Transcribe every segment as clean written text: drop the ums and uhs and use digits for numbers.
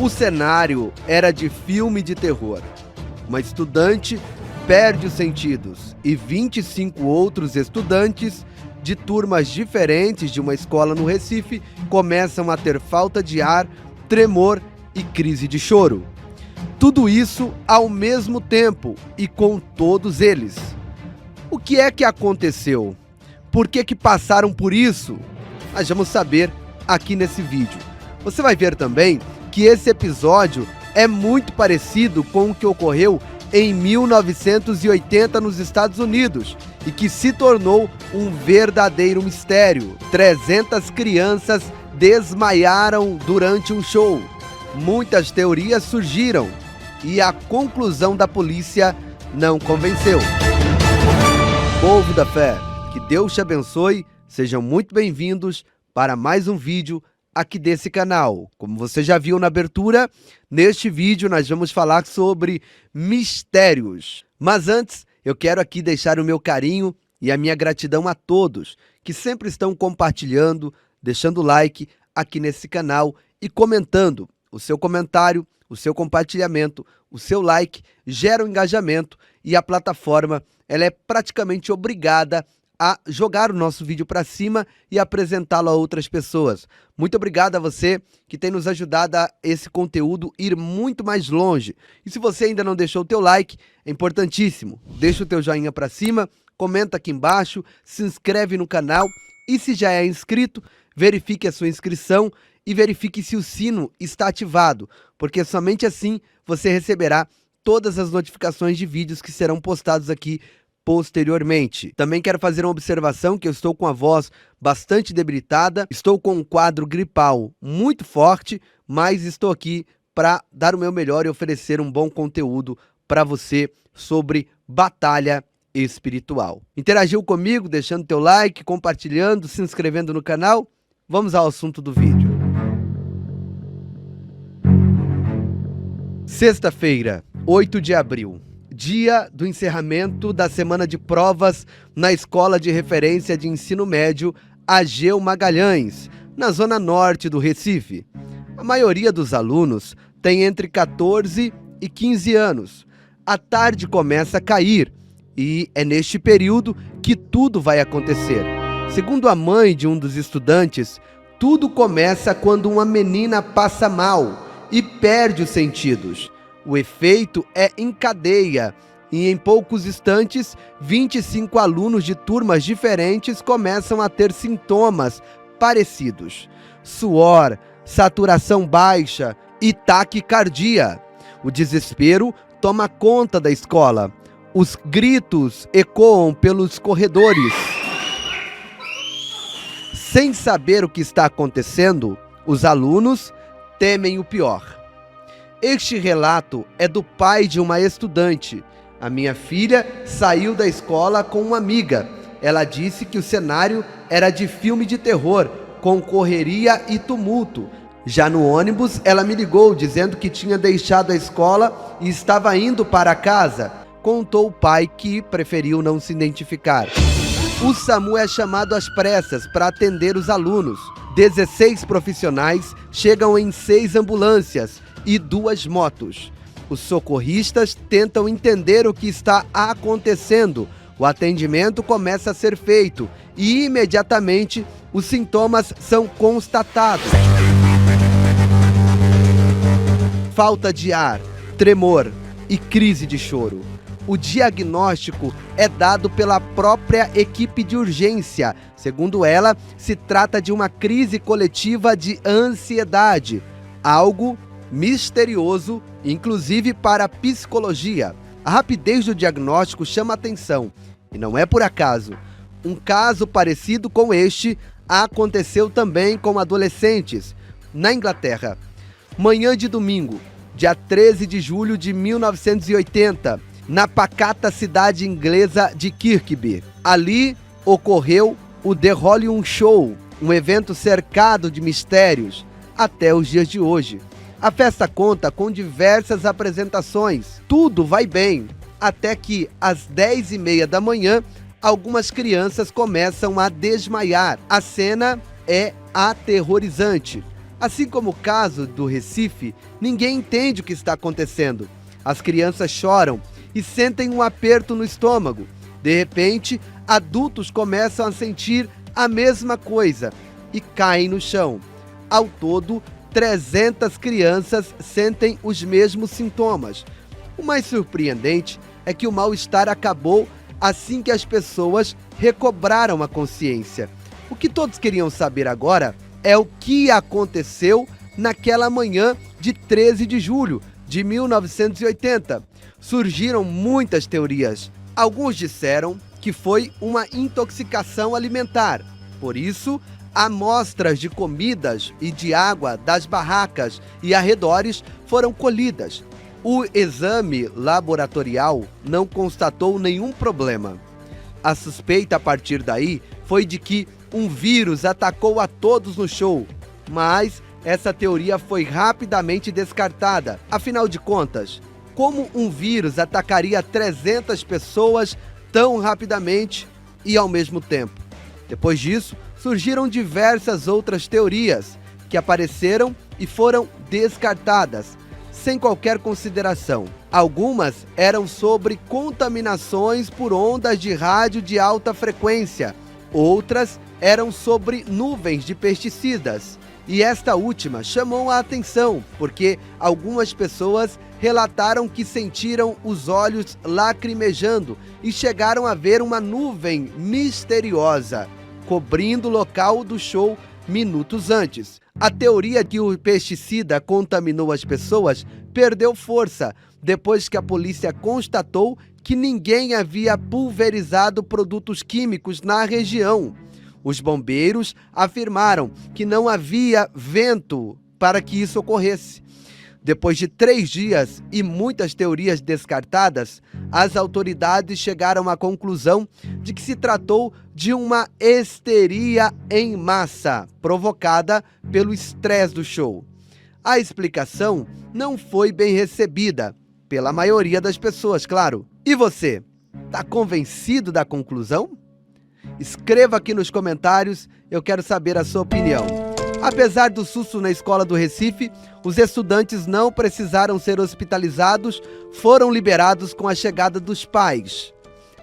O cenário era de filme de terror. Uma estudante perde os sentidos e 25 outros estudantes de turmas diferentes de uma escola no Recife começam a ter falta de ar, tremor e crise de choro. Tudo isso ao mesmo tempo e com todos eles. O que é que aconteceu? Por que passaram por isso? Nós vamos saber aqui nesse vídeo. Você vai ver também que esse episódio é muito parecido com o que ocorreu em 1980 nos Estados Unidos e que se tornou um verdadeiro mistério. 300 crianças desmaiaram durante um show. Muitas teorias surgiram e a conclusão da polícia não convenceu. Povo da fé, que Deus te abençoe, sejam muito bem-vindos para mais um vídeo aqui desse canal. Como você já viu na abertura, neste vídeo nós vamos falar sobre mistérios. Mas antes, eu quero aqui deixar o meu carinho e a minha gratidão a todos que sempre estão compartilhando, deixando like aqui nesse canal e comentando. O seu comentário, o seu compartilhamento, o seu like gera um engajamento e a plataforma ela é praticamente obrigada a jogar o nosso vídeo para cima e apresentá-lo a outras pessoas. Muito obrigado a você que tem nos ajudado a esse conteúdo ir muito mais longe. E se você ainda não deixou o teu like, é importantíssimo. Deixa o teu joinha para cima, comenta aqui embaixo, se inscreve no canal e se já é inscrito, verifique a sua inscrição e verifique se o sino está ativado, porque somente assim você receberá todas as notificações de vídeos que serão postados aqui posteriormente. Também quero fazer uma observação que eu estou com a voz bastante debilitada, estou com um quadro gripal muito forte, mas estou aqui para dar o meu melhor e oferecer um bom conteúdo para você sobre batalha espiritual. Interagiu comigo, deixando teu like, compartilhando, se inscrevendo no canal? Vamos ao assunto do vídeo. Sexta-feira, 8 de abril. Dia do encerramento da semana de provas na Escola de Referência de Ensino Médio Ageu Magalhães, na zona norte do Recife. A maioria dos alunos tem entre 14 e 15 anos. A tarde começa a cair e é neste período que tudo vai acontecer. Segundo a mãe de um dos estudantes, tudo começa quando uma menina passa mal e perde os sentidos. O efeito é em cadeia e em poucos instantes, 25 alunos de turmas diferentes começam a ter sintomas parecidos: suor, saturação baixa e taquicardia. O desespero toma conta da escola. Os gritos ecoam pelos corredores. Sem saber o que está acontecendo, os alunos temem o pior. Este relato é do pai de uma estudante. A minha filha saiu da escola com uma amiga. Ela disse que o cenário era de filme de terror, com correria e tumulto. Já no ônibus, ela me ligou dizendo que tinha deixado a escola e estava indo para casa. Contou o pai, que preferiu não se identificar. O SAMU é chamado às pressas para atender os alunos. 16 profissionais chegam em 6 ambulâncias e 2 motos. Os socorristas tentam entender o que está acontecendo. O atendimento começa a ser feito e imediatamente os sintomas são constatados: falta de ar, tremor e crise de choro. O diagnóstico é dado pela própria equipe de urgência. Segundo ela, se trata de uma crise coletiva de ansiedade, algo misterioso, inclusive para a psicologia. A rapidez do diagnóstico chama atenção, e não é por acaso. Um caso parecido com este aconteceu também com adolescentes, na Inglaterra. Manhã de domingo, dia 13 de julho de 1980, na pacata cidade inglesa de Kirkby. Ali ocorreu o The Holium Show, um evento cercado de mistérios até os dias de hoje. A festa conta com diversas apresentações. Tudo vai bem, até que às 10h30 da manhã, algumas crianças começam a desmaiar. A cena é aterrorizante. Assim como o caso do Recife, ninguém entende o que está acontecendo. As crianças choram e sentem um aperto no estômago. De repente, adultos começam a sentir a mesma coisa e caem no chão. Ao todo, 300 crianças sentem os mesmos sintomas. O mais surpreendente é que o mal-estar acabou assim que as pessoas recobraram a consciência. O que todos queriam saber agora é o que aconteceu naquela manhã de 13 de julho de 1980. Surgiram muitas teorias. Alguns disseram que foi uma intoxicação alimentar. Por isso, amostras de comidas e de água das barracas e arredores foram colhidas. O exame laboratorial não constatou nenhum problema. A suspeita a partir daí foi de que um vírus atacou a todos no show, mas essa teoria foi rapidamente descartada. Afinal de contas, como um vírus atacaria 300 pessoas tão rapidamente e ao mesmo tempo? Depois disso, surgiram diversas outras teorias que apareceram e foram descartadas, sem qualquer consideração. Algumas eram sobre contaminações por ondas de rádio de alta frequência, outras eram sobre nuvens de pesticidas. E esta última chamou a atenção, porque algumas pessoas relataram que sentiram os olhos lacrimejando e chegaram a ver uma nuvem misteriosa cobrindo o local do show minutos antes. A teoria que o pesticida contaminou as pessoas perdeu força depois que a polícia constatou que ninguém havia pulverizado produtos químicos na região. Os bombeiros afirmaram que não havia vento para que isso ocorresse. Depois de 3 dias e muitas teorias descartadas, as autoridades chegaram à conclusão de que se tratou de uma histeria em massa, provocada pelo estresse do show. A explicação não foi bem recebida, pela maioria das pessoas, claro. E você, está convencido da conclusão? Escreva aqui nos comentários, eu quero saber a sua opinião. Apesar do susto na escola do Recife, os estudantes não precisaram ser hospitalizados, foram liberados com a chegada dos pais.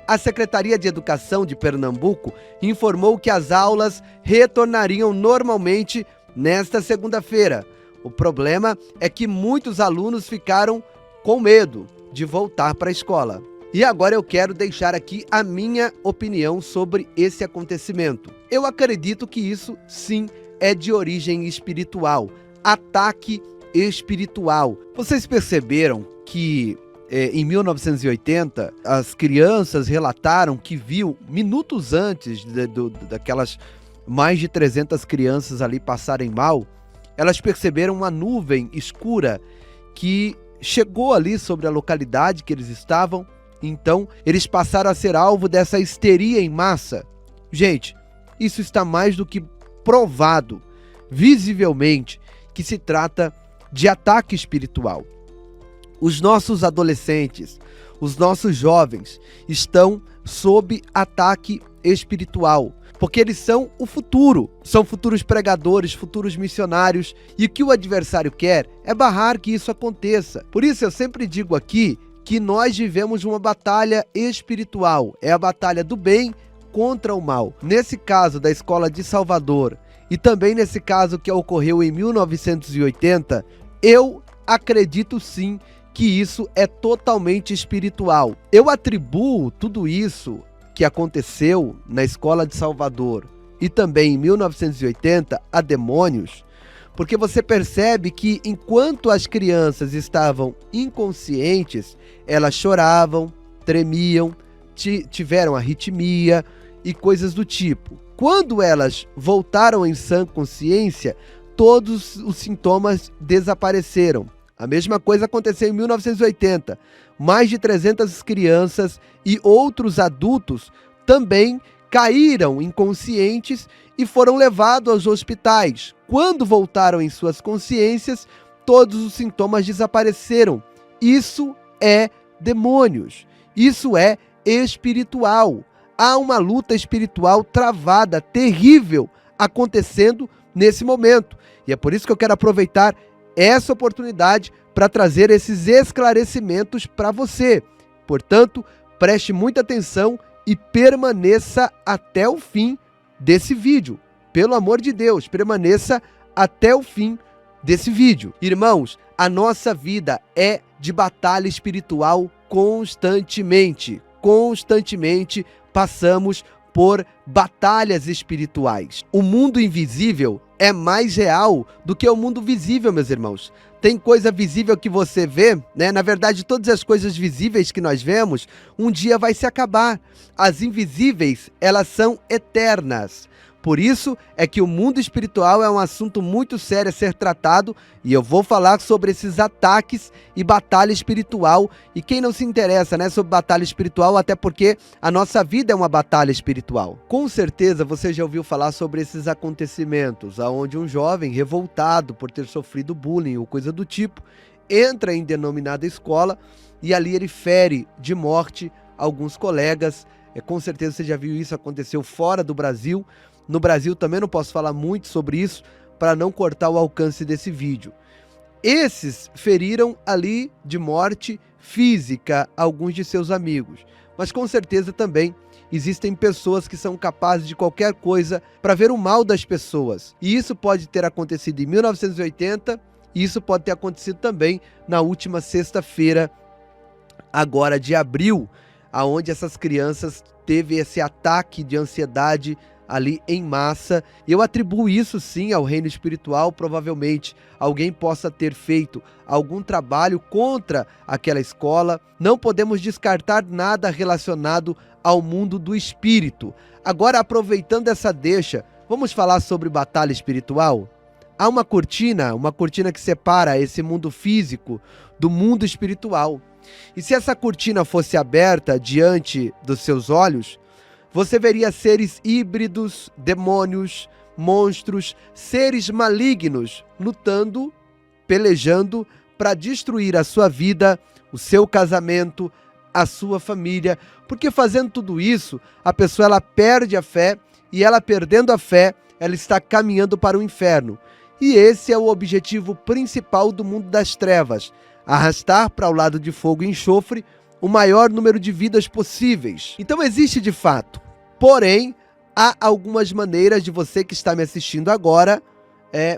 A Secretaria de Educação de Pernambuco informou que as aulas retornariam normalmente nesta segunda-feira. O problema é que muitos alunos ficaram com medo de voltar para a escola. E agora eu quero deixar aqui a minha opinião sobre esse acontecimento. Eu acredito que isso, sim, é de origem espiritual, ataque espiritual. Vocês perceberam que em 1980 as crianças relataram que viu, minutos antes daquelas mais de 300 crianças ali passarem mal, elas perceberam uma nuvem escura que chegou ali sobre a localidade que eles estavam. Então, eles passaram a ser alvo dessa histeria em massa. Gente, isso está mais do que provado, visivelmente, que se trata de ataque espiritual. Os nossos adolescentes, os nossos jovens estão sob ataque espiritual, porque eles são o futuro, são futuros pregadores, futuros missionários, e o que o adversário quer é barrar que isso aconteça. Por isso eu sempre digo aqui que nós vivemos uma batalha espiritual, é a batalha do bem contra o mal. Nesse caso da escola de Salvador e também nesse caso que ocorreu em 1980, eu acredito sim que isso é totalmente espiritual. Eu atribuo tudo isso que aconteceu na escola de Salvador e também em 1980 a demônios, porque você percebe que enquanto as crianças estavam inconscientes, elas choravam, tremiam, tiveram arritmia e coisas do tipo. Quando elas voltaram em sã consciência, todos os sintomas desapareceram. A mesma coisa aconteceu em 1980. Mais de 300 crianças e outros adultos também caíram inconscientes e foram levados aos hospitais. Quando voltaram em suas consciências, todos os sintomas desapareceram. Isso é demônios. Isso é espiritual. Há uma luta espiritual travada, terrível, acontecendo nesse momento. E é por isso que eu quero aproveitar essa oportunidade para trazer esses esclarecimentos para você. Portanto, preste muita atenção e permaneça até o fim desse vídeo. Pelo amor de Deus, permaneça até o fim desse vídeo. Irmãos, a nossa vida é de batalha espiritual constantemente. Constantemente passamos por batalhas espirituais. O mundo invisível é mais real do que o mundo visível, meus irmãos. Tem coisa visível que você vê, né? Na verdade, todas as coisas visíveis que nós vemos, um dia vai se acabar. As invisíveis, elas são eternas. Por isso é que o mundo espiritual é um assunto muito sério a ser tratado, e eu vou falar sobre esses ataques e batalha espiritual. E quem não se interessa, né, sobre batalha espiritual, até porque a nossa vida é uma batalha espiritual. Com certeza você já ouviu falar sobre esses acontecimentos, onde um jovem revoltado por ter sofrido bullying ou coisa do tipo, entra em denominada escola e ali ele fere de morte alguns colegas. Com certeza você já viu isso, aconteceu fora do Brasil. No Brasil também não posso falar muito sobre isso para não cortar o alcance desse vídeo. Esses feriram ali de morte física alguns de seus amigos, mas com certeza também existem pessoas que são capazes de qualquer coisa para ver o mal das pessoas. E isso pode ter acontecido em 1980 e isso pode ter acontecido também na última sexta-feira, agora de abril, aonde essas crianças teve esse ataque de ansiedade ali em massa. Eu atribuo isso sim ao reino espiritual. Provavelmente alguém possa ter feito algum trabalho contra aquela escola. Não podemos descartar nada relacionado ao mundo do espírito. Agora, aproveitando essa deixa, vamos falar sobre batalha espiritual? Há uma cortina que separa esse mundo físico do mundo espiritual. E se essa cortina fosse aberta diante dos seus olhos, você veria seres híbridos, demônios, monstros, seres malignos lutando, pelejando para destruir a sua vida, o seu casamento, a sua família. Porque fazendo tudo isso, a pessoa ela perde a fé, e ela perdendo a fé, ela está caminhando para o inferno. E esse é o objetivo principal do mundo das trevas: arrastar para o lado de fogo e enxofre o maior número de vidas possíveis. Então existe de fato. Porém, há algumas maneiras de você que está me assistindo agora,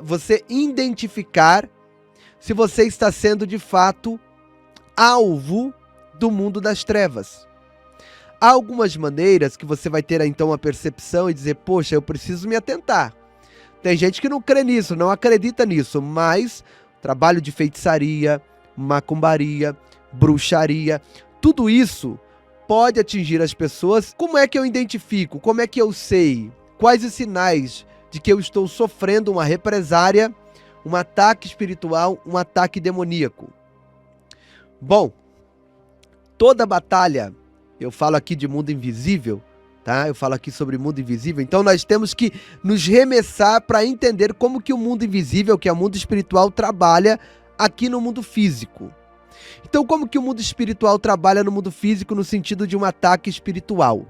você identificar se você está sendo de fato alvo do mundo das trevas. Há algumas maneiras que você vai ter então a percepção e dizer: poxa, eu preciso me atentar. Tem gente que não crê nisso, não acredita nisso, mas trabalho de feitiçaria, macumbaria, bruxaria, tudo isso pode atingir as pessoas. Como é que eu identifico? Como é que eu sei? Quais os sinais de que eu estou sofrendo uma represária, um ataque espiritual, um ataque demoníaco? Bom, toda batalha, eu falo aqui de mundo invisível, tá? Eu falo aqui sobre mundo invisível, então nós temos que nos remessar para entender como que o mundo invisível, que é o mundo espiritual, trabalha aqui no mundo físico. Então, como que o mundo espiritual trabalha no mundo físico no sentido de um ataque espiritual?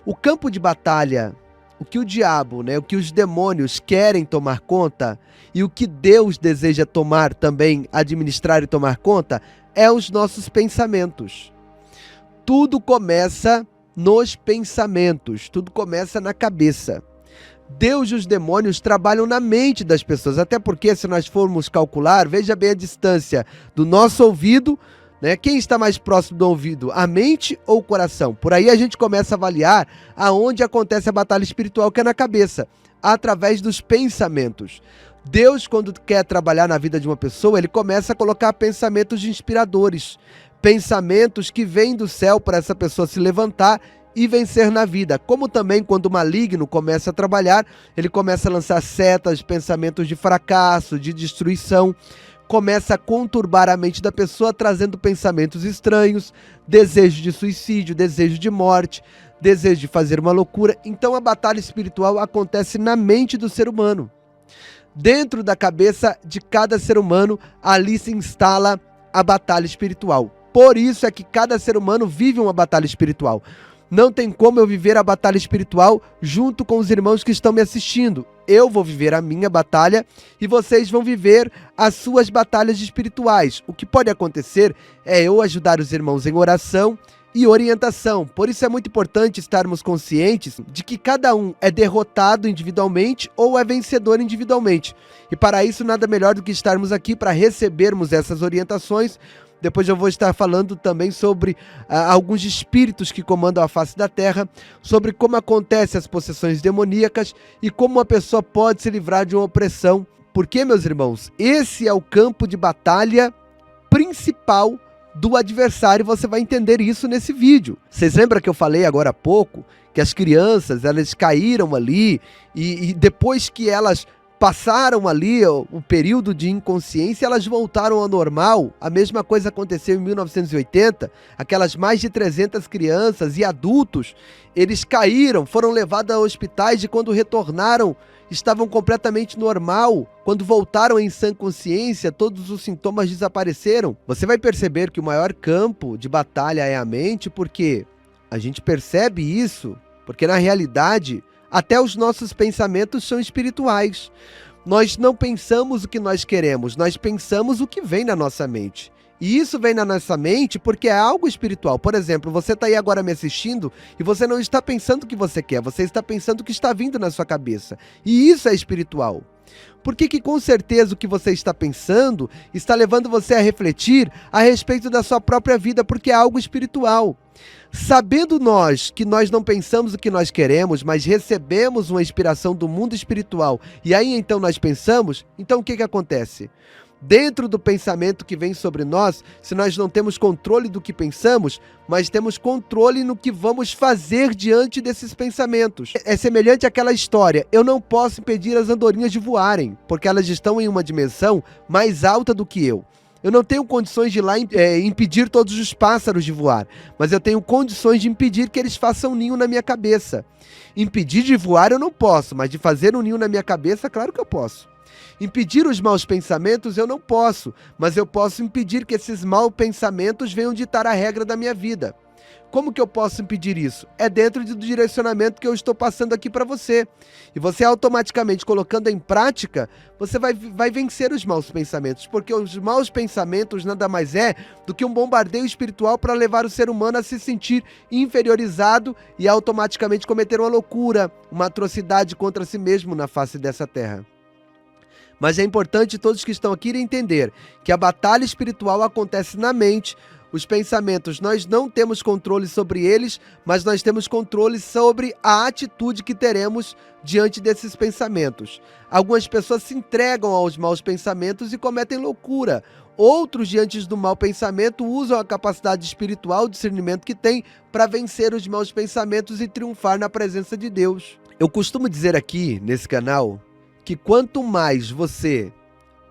O campo de batalha, o que o diabo, o que os demônios querem tomar conta, e o que Deus deseja tomar também, administrar e tomar conta, é os nossos pensamentos. Tudo começa nos pensamentos, tudo começa na cabeça. Deus e os demônios trabalham na mente das pessoas, até porque se nós formos calcular, veja bem a distância do nosso ouvido, quem está mais próximo do ouvido, a mente ou o coração? Por aí a gente começa a avaliar aonde acontece a batalha espiritual, que é na cabeça, através dos pensamentos. Deus, quando quer trabalhar na vida de uma pessoa, ele começa a colocar pensamentos inspiradores, pensamentos que vêm do céu para essa pessoa se levantar e vencer na vida. Como também quando o maligno começa a trabalhar, ele começa a lançar setas, pensamentos de fracasso, de destruição, começa a conturbar a mente da pessoa, trazendo pensamentos estranhos, desejo de suicídio, desejo de morte, desejo de fazer uma loucura. Então a batalha espiritual acontece na mente do ser humano. Dentro da cabeça de cada ser humano, ali se instala a batalha espiritual. Por isso é que cada ser humano vive uma batalha espiritual. Não tem como eu viver a batalha espiritual junto com os irmãos que estão me assistindo. Eu vou viver a minha batalha e vocês vão viver as suas batalhas espirituais. O que pode acontecer é eu ajudar os irmãos em oração e orientação. Por isso é muito importante estarmos conscientes de que cada um é derrotado individualmente ou é vencedor individualmente. E para isso nada melhor do que estarmos aqui para recebermos essas orientações. Depois eu vou estar falando também sobre alguns espíritos que comandam a face da terra, sobre como acontecem as possessões demoníacas e como uma pessoa pode se livrar de uma opressão. Porque, meus irmãos, esse é o campo de batalha principal do adversário. Você vai entender isso nesse vídeo. Vocês lembram que eu falei agora há pouco que as crianças, elas caíram ali e depois que elas passaram ali o período de inconsciência, elas voltaram ao normal? A mesma coisa aconteceu em 1980, aquelas mais de 300 crianças e adultos, eles caíram, foram levados a hospitais e quando retornaram, estavam completamente normal. Quando voltaram em sã consciência, todos os sintomas desapareceram. Você vai perceber que o maior campo de batalha é a mente, porque a gente percebe isso, porque na realidade até os nossos pensamentos são espirituais. Nós não pensamos o que nós queremos, nós pensamos o que vem na nossa mente. E isso vem na nossa mente porque é algo espiritual. Por exemplo, você está aí agora me assistindo e você não está pensando o que você quer, você está pensando o que está vindo na sua cabeça. E isso é espiritual. Porque que com certeza o que você está pensando está levando você a refletir a respeito da sua própria vida, porque é algo espiritual. Sabendo nós que nós não pensamos o que nós queremos, mas recebemos uma inspiração do mundo espiritual, e aí então nós pensamos, então o que acontece? Dentro do pensamento que vem sobre nós, se nós não temos controle do que pensamos, mas temos controle no que vamos fazer diante desses pensamentos. É semelhante àquela história: eu não posso impedir as andorinhas de voarem, porque elas estão em uma dimensão mais alta do que eu. Eu não tenho condições de ir lá impedir todos os pássaros de voar, mas eu tenho condições de impedir que eles façam um ninho na minha cabeça. Impedir de voar eu não posso, mas de fazer um ninho na minha cabeça, claro que eu posso. Impedir os maus pensamentos eu não posso, mas eu posso impedir que esses maus pensamentos venham ditar a regra da minha vida. Como que eu posso impedir isso? É dentro do direcionamento que eu estou passando aqui para você. E você automaticamente colocando em prática, você vai vencer os maus pensamentos, porque os maus pensamentos nada mais é do que um bombardeio espiritual para levar o ser humano a se sentir inferiorizado e automaticamente cometer uma loucura, uma atrocidade contra si mesmo na face dessa terra. Mas é importante todos que estão aqui entender que a batalha espiritual acontece na mente. Os pensamentos, nós não temos controle sobre eles, mas nós temos controle sobre a atitude que teremos diante desses pensamentos. Algumas pessoas se entregam aos maus pensamentos e cometem loucura. Outros, diante do mau pensamento, usam a capacidade espiritual, o discernimento que têm, para vencer os maus pensamentos e triunfar na presença de Deus. Eu costumo dizer aqui, nesse canal, que quanto mais você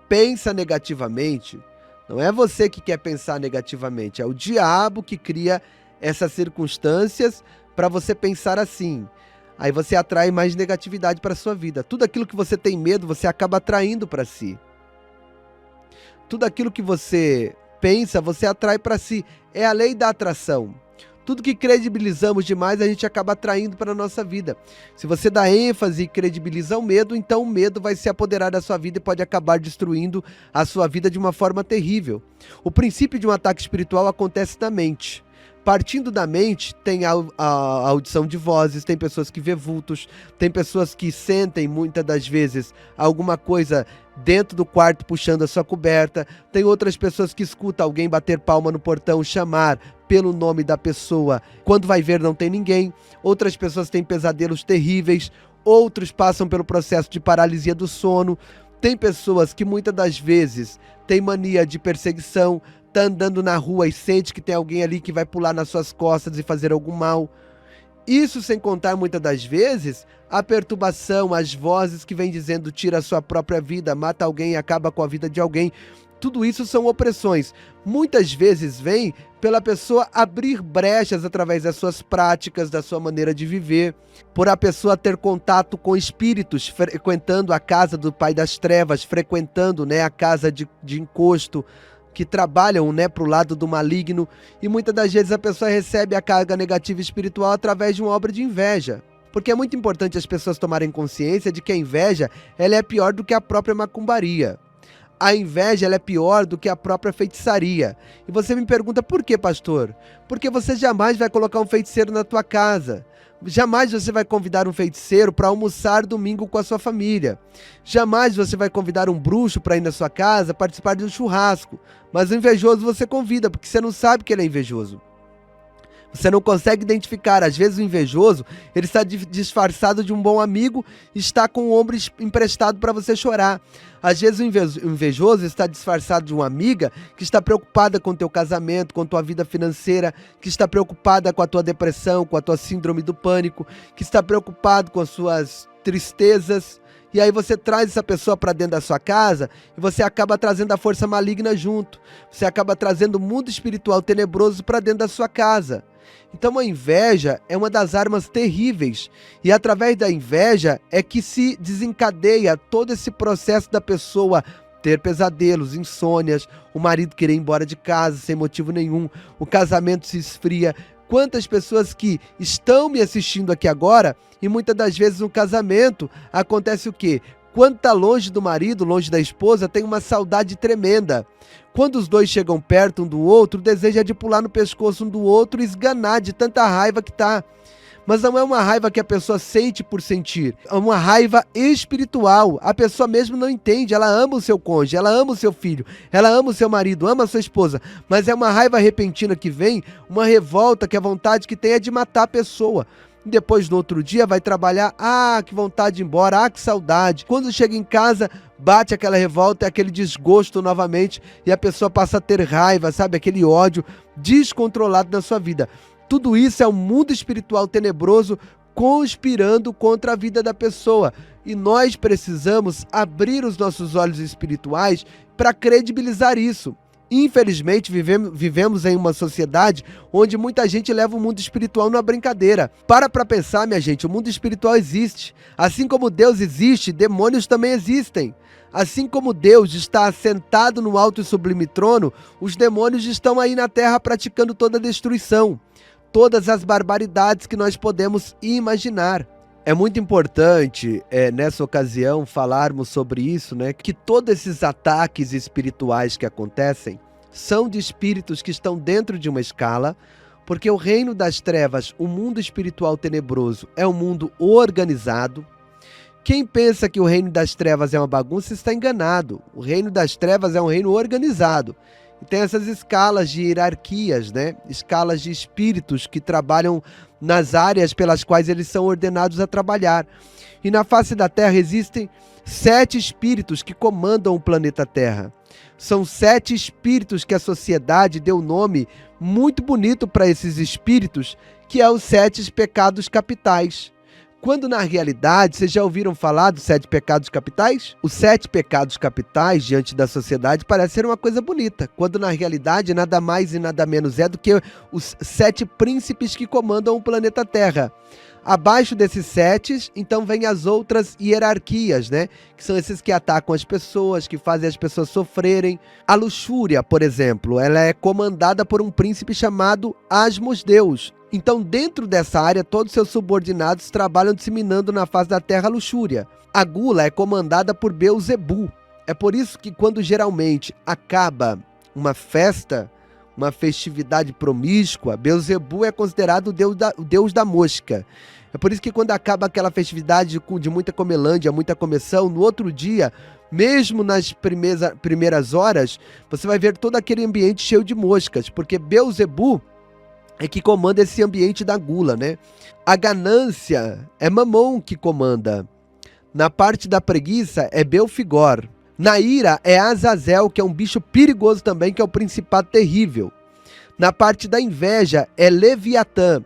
pensa negativamente, não é você que quer pensar negativamente, é o diabo que cria essas circunstâncias para você pensar assim. Aí você atrai mais negatividade para a sua vida. Tudo aquilo que você tem medo, você acaba atraindo para si. Tudo aquilo que você pensa, você atrai para si. É a lei da atração. Tudo que credibilizamos demais, a gente acaba atraindo para a nossa vida. Se você dá ênfase e credibiliza o medo, então o medo vai se apoderar da sua vida e pode acabar destruindo a sua vida de uma forma terrível. O princípio de um ataque espiritual acontece na mente. Partindo da mente, tem a audição de vozes, tem pessoas que vê vultos, tem pessoas que sentem, muitas das vezes, alguma coisa dentro do quarto puxando a sua coberta, tem outras pessoas que escutam alguém bater palma no portão, chamar pelo nome da pessoa, quando vai ver não tem ninguém, outras pessoas têm pesadelos terríveis, outros passam pelo processo de paralisia do sono, tem pessoas que muitas das vezes têm mania de perseguição, tá andando na rua e sente que tem alguém ali que vai pular nas suas costas e fazer algum mal. Isso sem contar muitas das vezes a perturbação, as vozes que vêm dizendo tira a sua própria vida, mata alguém, acaba com a vida de alguém. Tudo isso são opressões. Muitas vezes vem pela pessoa abrir brechas através das suas práticas, da sua maneira de viver, por a pessoa ter contato com espíritos, frequentando a casa do pai das trevas, frequentando, a casa de encosto, que trabalham, né, para o lado do maligno, e muitas das vezes a pessoa recebe a carga negativa espiritual através de uma obra de inveja. Porque é muito importante as pessoas tomarem consciência de que a inveja ela é pior do que a própria macumbaria. A inveja ela é pior do que a própria feitiçaria. E você me pergunta, por que, pastor? Porque você jamais vai colocar um feiticeiro na tua casa. Jamais você vai convidar um feiticeiro para almoçar domingo com a sua família. Jamais você vai convidar um bruxo para ir na sua casa participar de um churrasco. Mas o invejoso você convida, porque você não sabe que ele é invejoso. Você não consegue identificar. Às vezes o invejoso, ele está disfarçado de um bom amigo e está com o ombro emprestado para você chorar. Às vezes o invejoso está disfarçado de uma amiga que está preocupada com o teu casamento, com a tua vida financeira, que está preocupada com a tua depressão, com a tua síndrome do pânico, que está preocupado com as suas tristezas. E aí você traz essa pessoa para dentro da sua casa e você acaba trazendo a força maligna junto. Você acaba trazendo o mundo espiritual tenebroso para dentro da sua casa. Então a inveja é uma das armas terríveis e através da inveja é que se desencadeia todo esse processo da pessoa ter pesadelos, insônias, o marido querer ir embora de casa sem motivo nenhum, o casamento se esfria. Quantas pessoas que estão me assistindo aqui agora e muitas das vezes no casamento acontece o quê? Quando está longe do marido, longe da esposa, tem uma saudade tremenda. Quando os dois chegam perto um do outro, o desejo é de pular no pescoço um do outro e esganar de tanta raiva que tá. Mas não é uma raiva que a pessoa sente por sentir, é uma raiva espiritual. A pessoa mesmo não entende, ela ama o seu cônjuge, ela ama o seu filho, ela ama o seu marido, ama a sua esposa, mas é uma raiva repentina que vem, uma revolta que a vontade que tem é de matar a pessoa. Depois, no outro dia, vai trabalhar, que vontade de ir embora, que saudade. Quando chega em casa, bate aquela revolta, aquele desgosto novamente, e a pessoa passa a ter raiva, sabe? Aquele ódio descontrolado na sua vida. Tudo isso é um mundo espiritual tenebroso conspirando contra a vida da pessoa. E nós precisamos abrir os nossos olhos espirituais para credibilizar isso. Infelizmente, vivemos em uma sociedade onde muita gente leva o mundo espiritual numa brincadeira. Para pensar, minha gente, o mundo espiritual existe. Assim como Deus existe, demônios também existem. Assim como Deus está assentado no alto e sublime trono, os demônios estão aí na terra praticando toda a destruição, todas as barbaridades que nós podemos imaginar. É muito importante, nessa ocasião, falarmos sobre isso, né? Que todos esses ataques espirituais que acontecem são de espíritos que estão dentro de uma escala, porque o reino das trevas, o mundo espiritual tenebroso, é um mundo organizado. Quem pensa que o reino das trevas é uma bagunça está enganado. O reino das trevas é um reino organizado. E tem essas escalas de hierarquias, né? Escalas de espíritos que trabalham nas áreas pelas quais eles são ordenados a trabalhar. E na face da Terra existem 7 espíritos que comandam o planeta Terra. São 7 espíritos que a sociedade deu nome muito bonito para esses espíritos, que é os 7 pecados capitais. Quando na realidade, vocês já ouviram falar dos 7 pecados capitais? Os 7 pecados capitais diante da sociedade parece ser uma coisa bonita, quando na realidade nada mais e nada menos é do que os 7 príncipes que comandam o planeta Terra. Abaixo desses 7, então vem as outras hierarquias, né? Que são esses que atacam as pessoas, que fazem as pessoas sofrerem. A luxúria, por exemplo, ela é comandada por um príncipe chamado Asmodeus. Então, dentro dessa área, todos seus subordinados trabalham disseminando na face da terra a luxúria. A gula é comandada por Beelzebu. É por isso que quando geralmente acaba uma festa, uma festividade promíscua, Beelzebu é considerado o deus da mosca. É por isso que quando acaba aquela festividade de muita comelândia, muita começão, no outro dia, mesmo nas primeiras horas, você vai ver todo aquele ambiente cheio de moscas, porque Beelzebu é que comanda esse ambiente da gula, né? A ganância é Mamon que comanda. Na parte da preguiça é Belfigor. Na ira é Azazel, que é um bicho perigoso também, que é o principado terrível. Na parte da inveja é Leviatã.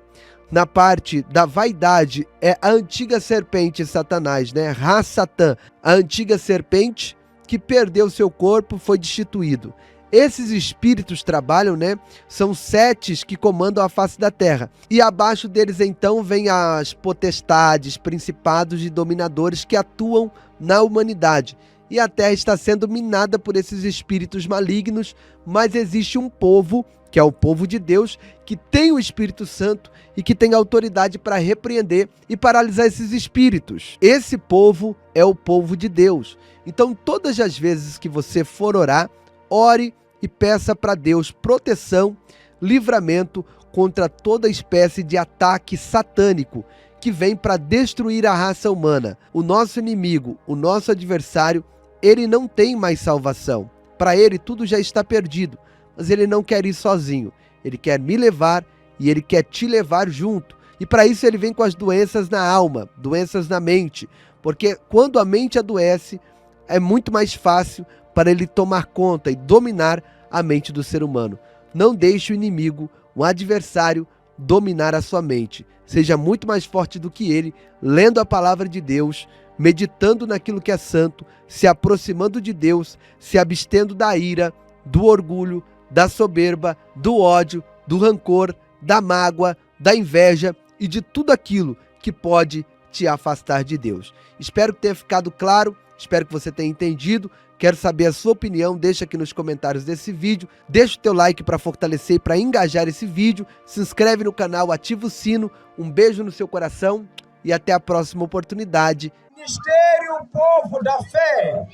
Na parte da vaidade é a antiga serpente Satanás, né? Ra-Satã, a antiga serpente que perdeu seu corpo, foi destituído. Esses espíritos trabalham, né? São 7 que comandam a face da terra. E abaixo deles, então, vem as potestades, principados e dominadores que atuam na humanidade. e a terra está sendo minada por esses espíritos malignos, mas existe um povo, que é o povo de Deus, que tem o Espírito Santo e que tem autoridade para repreender e paralisar esses espíritos. Esse povo é o povo de Deus. Então, todas as vezes que você for orar, ore e peça para Deus proteção, livramento contra toda espécie de ataque satânico que vem para destruir a raça humana. O nosso inimigo, o nosso adversário, ele não tem mais salvação. Para ele tudo já está perdido, mas ele não quer ir sozinho. Ele quer me levar e ele quer te levar junto. E para isso ele vem com as doenças na alma, doenças na mente, porque quando a mente adoece, é muito mais fácil para ele tomar conta e dominar a mente do ser humano. Não deixe o inimigo, o adversário, dominar a sua mente. Seja muito mais forte do que ele, lendo a palavra de Deus, meditando naquilo que é santo, se aproximando de Deus, se abstendo da ira, do orgulho, da soberba, do ódio, do rancor, da mágoa, da inveja e de tudo aquilo que pode te afastar de Deus. Espero que tenha ficado claro, espero que você tenha entendido. Quero saber a sua opinião, deixa aqui nos comentários desse vídeo, deixa o teu like para fortalecer e para engajar esse vídeo, se inscreve no canal, ativa o sino, um beijo no seu coração e até a próxima oportunidade. Ministério Povo da Fé.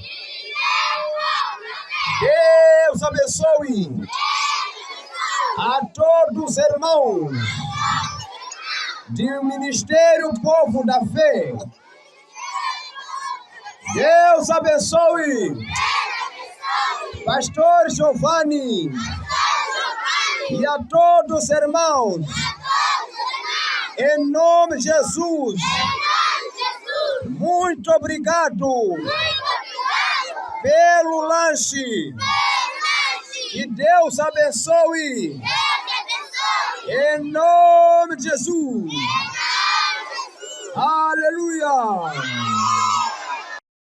Deus abençoe a todos os irmãos do Ministério Povo da Fé. Deus abençoe Pastor Giovanni e a todos os irmãos. Em nome de Jesus. Muito obrigado pelo lanche. Que Deus abençoe. Em nome de Jesus.